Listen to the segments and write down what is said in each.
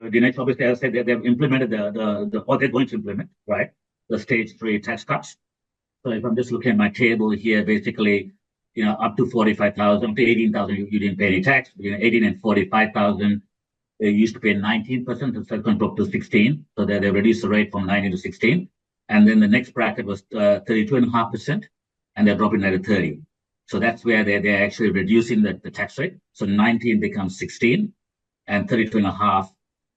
Dinesh, obviously, as I said, they've implemented what they're going to implement, right? The stage 3 tax cuts. So if I'm just looking at my table here, basically, up to 45,000, up to 18,000, you didn't pay any tax. 18 and 45,000, they used to pay 19%, and so up to 16. So they reduced the rate from 19 to 16. And then the next bracket was 32.5%, and they're dropping that to 30. So that's where they're actually reducing the tax rate. So 19 becomes 16, and 32.5,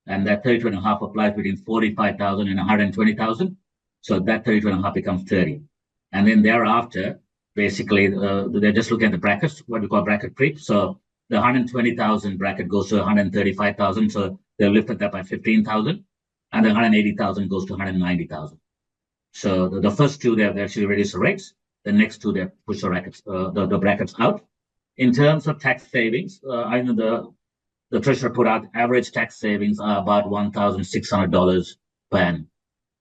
and that 32.5 applies between 45,000 and 120,000. So that 32.5 becomes 30. And then thereafter, basically, they're just looking at the brackets, what we call bracket creep. So the 120,000 bracket goes to 135,000. So they'll lift that by 15,000. And the 180,000 goes to 190,000. So the first two, they've actually reduced the rates. The next two, they push the brackets out. In terms of tax savings, I know the treasurer put out average tax savings are about $1,600 per annum,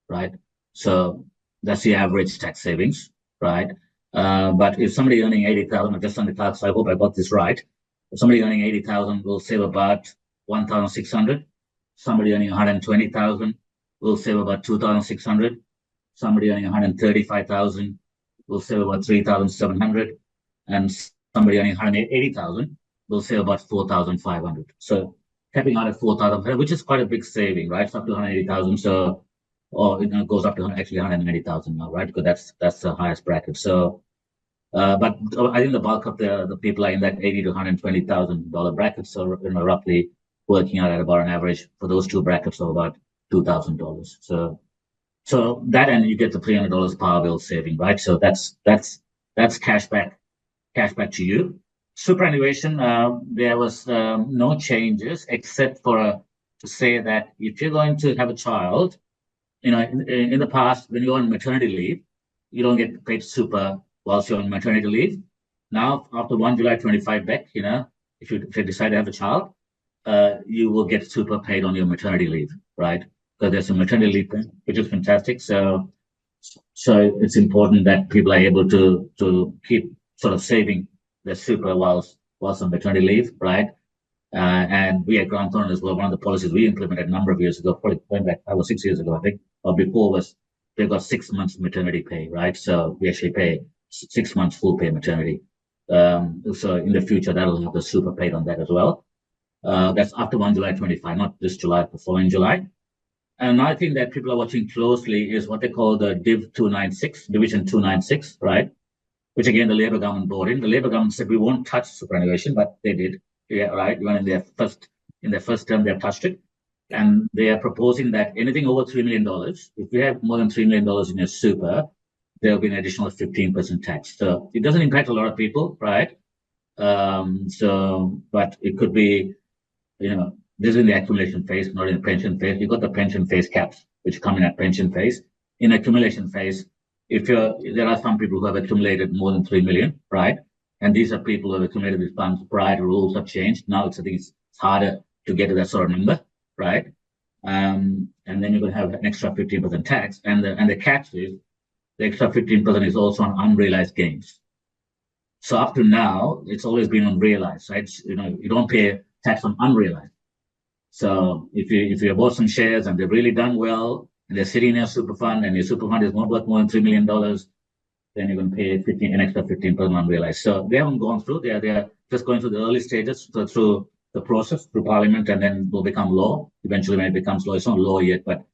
right? So that's the average tax savings, right? But if somebody earning 80,000, just on the clock, so I hope I got this right. If somebody earning 80,000 will save about 1,600. Somebody earning 120,000 will save about 2,600. Somebody earning 135,000 will save about 3,700. And somebody earning 180,000 will save about 4,500. So capping out at 4,500, which is quite a big saving, right? It's up to 180,000. So, or it goes up to actually 190,000 now, right? Because that's the highest bracket. So, but I think the bulk of the people are in that $80,000 to $120,000 bracket. So, roughly working out at about an average for those two brackets of about $2,000. So that, and you get the $300 power bill saving, right? So that's cash back to you. Superannuation, there was no changes except for to say that if you're going to have a child, in the past, when you're on maternity leave, you don't get paid super whilst you're on maternity leave. Now, after 1 July 25 back, if you decide to have a child, you will get super paid on your maternity leave, right? Because there's a maternity leave, which is fantastic. So it's important that people are able to keep sort of saving their super whilst on maternity leave, right? And we at Grant Thornton as well, one of the policies we implemented a number of years ago, probably going back 5 or 6 years ago, I think, or before, was they've got 6 months maternity pay, right? So we actually pay 6 months full pay maternity. So in the future, that'll have the super paid on that as well. That's after 1 July 25, not this July, the following July. And another thing that people are watching closely is what they call the Division 296, right? Which again, the Labour government brought in. The Labour government said we won't touch superannuation, but they did. Yeah, right. Even in their first term, they've touched it. And they are proposing that anything over $3 million, if you have more than $3 million in your super, there'll be an additional 15% tax. So it doesn't impact a lot of people, right? But it could be, this is in the accumulation phase, not in the pension phase. You've got the pension phase caps, which come in at pension phase. In accumulation phase, there are some people who have accumulated more than 3 million, right? And these are people who have accumulated these funds prior to rules have changed. Now I think it's harder to get to that sort of number, right? And then you're going to have an extra 15% tax. And the catch is the extra 15% is also on unrealized gains. So up to now, it's always been unrealized, right? You don't pay tax on unrealized. So if you bought some shares and they've really done well, and they're sitting in your super fund, and your super fund is not worth more than $3 million, then you're going to pay an extra 15% unrealized. So they haven't gone through. They are just going through the early stages, through the process, through Parliament, and then will become law. Eventually, when it becomes law, it's not law yet, but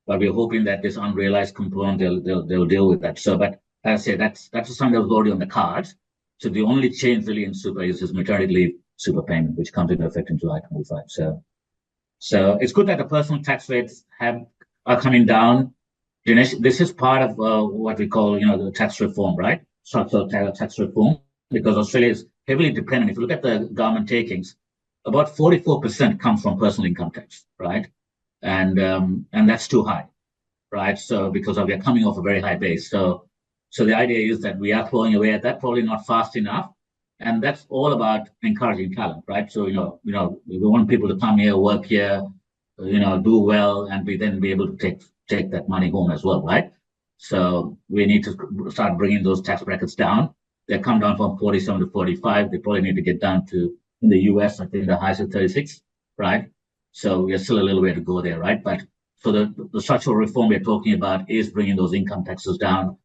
we're hoping that this unrealized component, they'll deal with that. So, but as I say, that's something that was already on the cards. So the only change really in super is this maternity leave super payment, which comes into effect in July 25. So it's good that the personal tax rates are coming down. Dinesh, this is part of what we call, the tax reform, right? Structural tax reform, because Australia is heavily dependent. If you look at the government takings, about 44% comes from personal income tax, right? And that's too high, right? So because we're coming off a very high base. So the idea is that we are throwing away at that, probably not fast enough. And that's all about encouraging talent, right? So, we want people to come here, work here, do well, and then be able to take that money home as well, right? So we need to start bringing those tax brackets down. They come down from 47 to 45. They probably need to get down to, in the US, I think the highest is 36, right? So we're still a little way to go there, right? But so the structural reform we're talking about is bringing those income taxes down,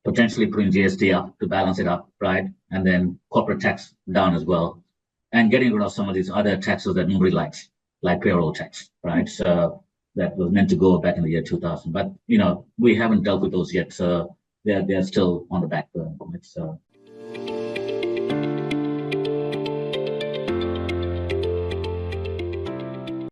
potentially putting GST up to balance it up, right? And then corporate tax down as well, and getting rid of some of these other taxes that nobody likes, like payroll tax, right? So that was meant to go back in the year 2000, but we haven't dealt with those yet. So they're still on the back burner.